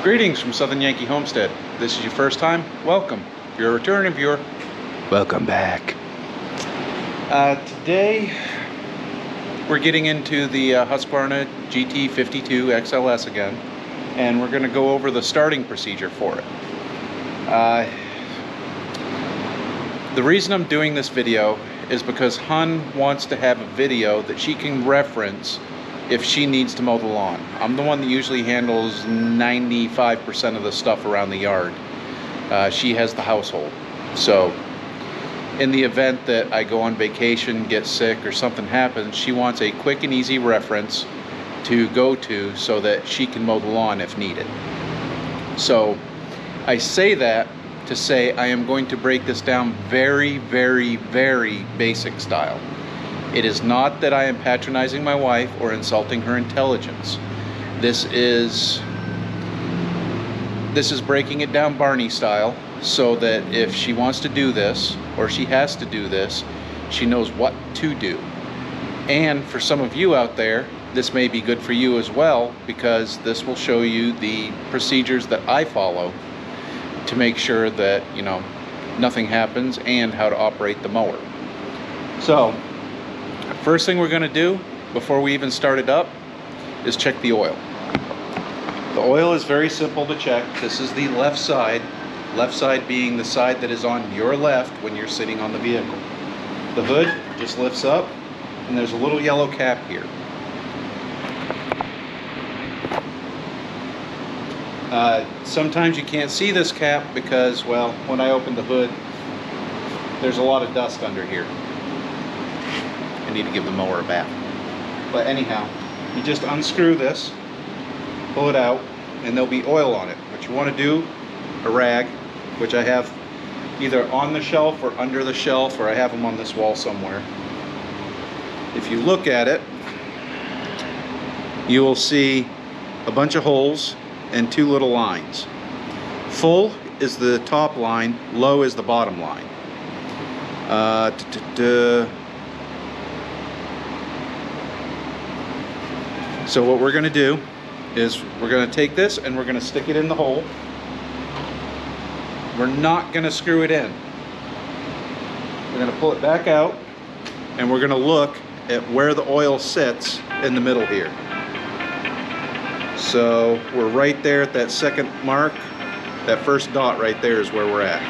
Greetings from Southern Yankee Homestead. If this is your first time, welcome. If you're a returning viewer, welcome back. Today we're getting into the Husqvarna GT52XLS again, and we're going to go over the starting procedure for it. The reason I'm doing this video is because Hun wants to have a video that she can reference if she needs to mow the lawn. I'm the one that usually handles 95% of the stuff around the yard. She has the household. So in the event that I go on vacation, get sick, or something happens, she wants a quick and easy reference to go to so that she can mow the lawn if needed. So I say that to say I am going to break this down very, very, very basic style. It is not that I am patronizing my wife or insulting her intelligence. This is breaking it down Barney style, so that if she wants to do this, or she has to do this, she knows what to do. And for some of you out there, this may be good for you as well, because this will show you the procedures that I follow to make sure that, you know, nothing happens, and how to operate the mower. So first thing we're going to do before we even start it up is check the oil. The oil is very simple to check. This is the left side being the side that is on your left when you're sitting on the vehicle. The hood just lifts up, and there's a little yellow cap here. Sometimes you can't see this cap because, well, when I open the hood, there's a lot of dust under here. I need to give the mower a bath. But anyhow, you just unscrew this, pull it out, and there'll be oil on it. What you want to do, a rag, which I have either on the shelf or under the shelf, or I have them on this wall somewhere. If you look at it, you will see a bunch of holes and two little lines. Full is the top line, low is the bottom line. So what we're going to do is we're going to take this and we're going to stick it in the hole. We're not going to screw it in. We're going to pull it back out, and we're going to look at where the oil sits in the middle here. So we're right there at that second mark. That first dot right there is where we're at.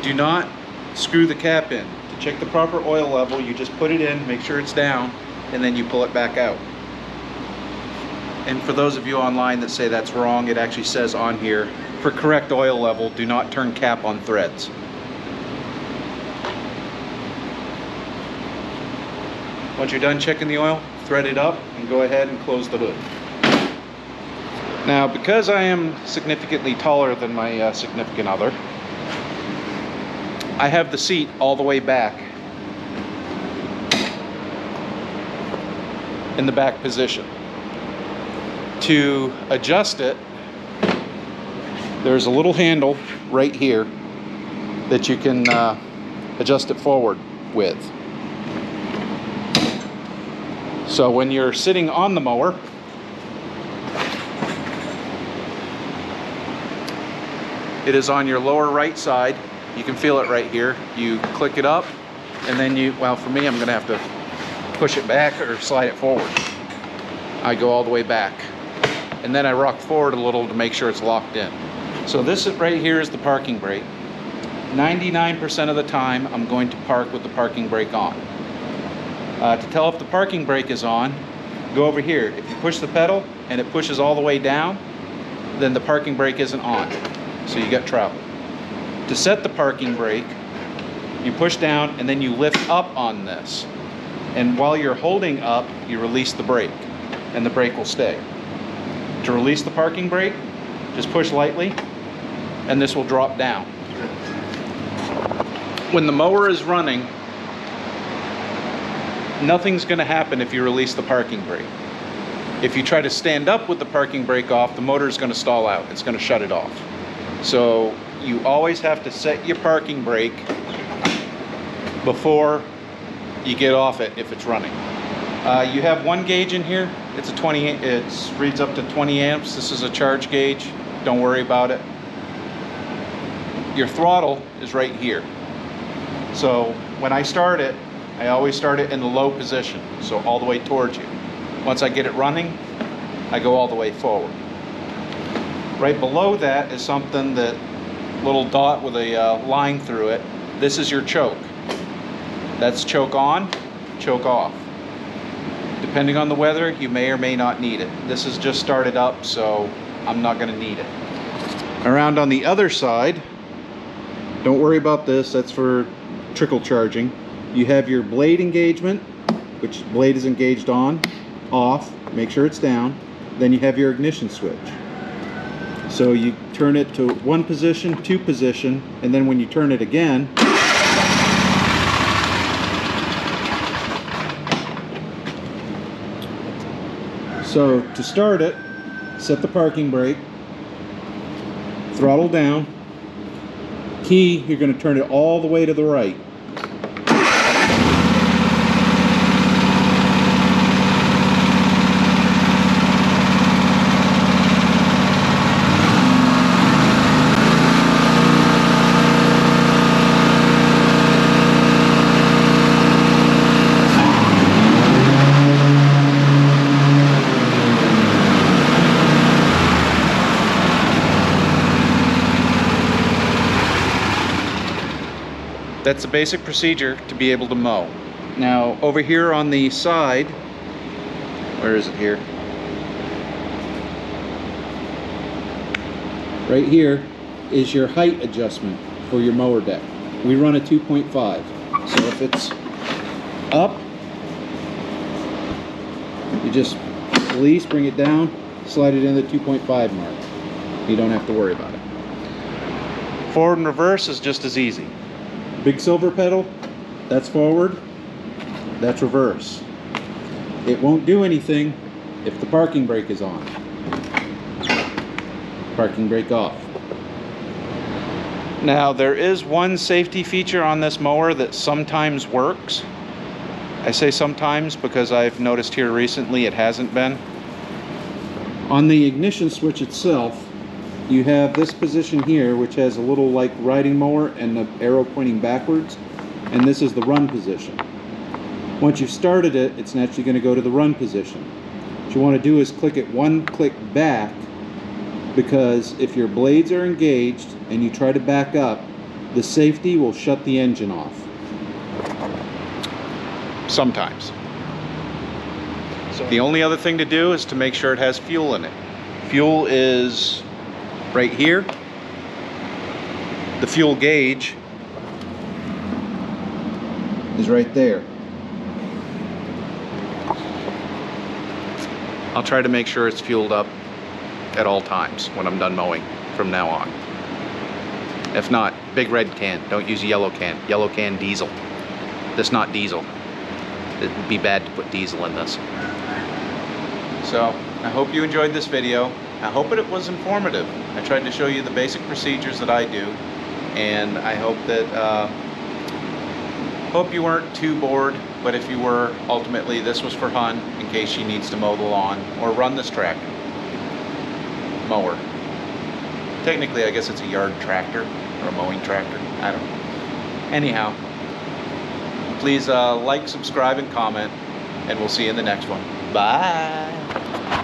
Do not screw the cap in. To check the proper oil level, you just put it in, make sure it's down, and then you pull it back out. And for those of you online that say that's wrong, it actually says on here, for correct oil level, do not turn cap on threads. Once you're done checking the oil, thread it up and go ahead and close the hood. Now, because I am significantly taller than my significant other, I have the seat all the way back in the back position. To adjust it, there's a little handle right here that you can adjust it forward with. So when you're sitting on the mower, it is on your lower right side. You can feel it right here. You click it up, and then you, well, for me, I'm going to have to push it back or slide it forward. I go all the way back, and then I rock forward a little to make sure it's locked in. So this right here is the parking brake. 99% of the time, I'm going to park with the parking brake on. To tell if the parking brake is on, go over here. If you push the pedal and it pushes all the way down, then the parking brake isn't on. So you got trouble. To set the parking brake, you push down and then you lift up on this. And while you're holding up, you release the brake, and the brake will stay. To release the parking brake, just push lightly, and this will drop down. When the mower is running, nothing's going to happen if you release the parking brake. If you try to stand up with the parking brake off, the motor is going to stall out. It's going to shut it off. So you always have to set your parking brake before you get off it if it's running. You have one gauge in here. It's a 20, it reads up to 20 amps. This is a charge gauge. Don't worry about it. Your throttle is right here. So when I start it, I always start it in the low position, so all the way towards you. Once I get it running, I go all the way forward. Right below that is something, that little dot with a line through it. This is your choke. That's choke on, choke off. Depending on the weather, you may or may not need it. This is just started up, so I'm not going to need it. Around on the other side, don't worry about this, that's for trickle charging. You have your blade engagement, which blade is engaged on, off, make sure it's down. Then you have your ignition switch. So you turn it to one position, two position, and then when you turn it again, so to start it, set the parking brake, throttle down, key, you're going to turn it all the way to the right. That's the basic procedure to be able to mow. Now over here on the side, where is it here? Right here is your height adjustment for your mower deck. We run a 2.5. So if it's up, you just release, bring it down, slide it in the 2.5 mark. You don't have to worry about it. Forward and reverse is just as easy. Big silver pedal, that's forward, that's reverse. It won't do anything if the parking brake is on. Parking brake off. Now there is one safety feature on this mower that sometimes works. I say sometimes because I've noticed here recently it hasn't been. On the ignition switch itself, you have this position here, which has a little like riding mower and the arrow pointing backwards, and this is the run position. Once you've started it, it's naturally going to go to the run position. What you want to do is click it one click back, because if your blades are engaged and you try to back up, the safety will shut the engine off. Sometimes. So the only other thing to do is to make sure it has fuel in it. Fuel is right here. The fuel gauge is right there. I'll try to make sure it's fueled up at all times when I'm done mowing from now on. If not, big red can. Don't use a yellow can. Yellow can diesel. This not diesel. It'd be bad to put diesel in this. So I hope you enjoyed this video. I hope it was informative. I tried to show you the basic procedures that I do, and I hope that hope you weren't too bored. But if you were, ultimately this was for Hun in case she needs to mow the lawn or run this tractor mower. Technically, I guess it's a yard tractor or a mowing tractor. I don't know. Anyhow, please like, subscribe, and comment, and we'll see you in the next one. Bye.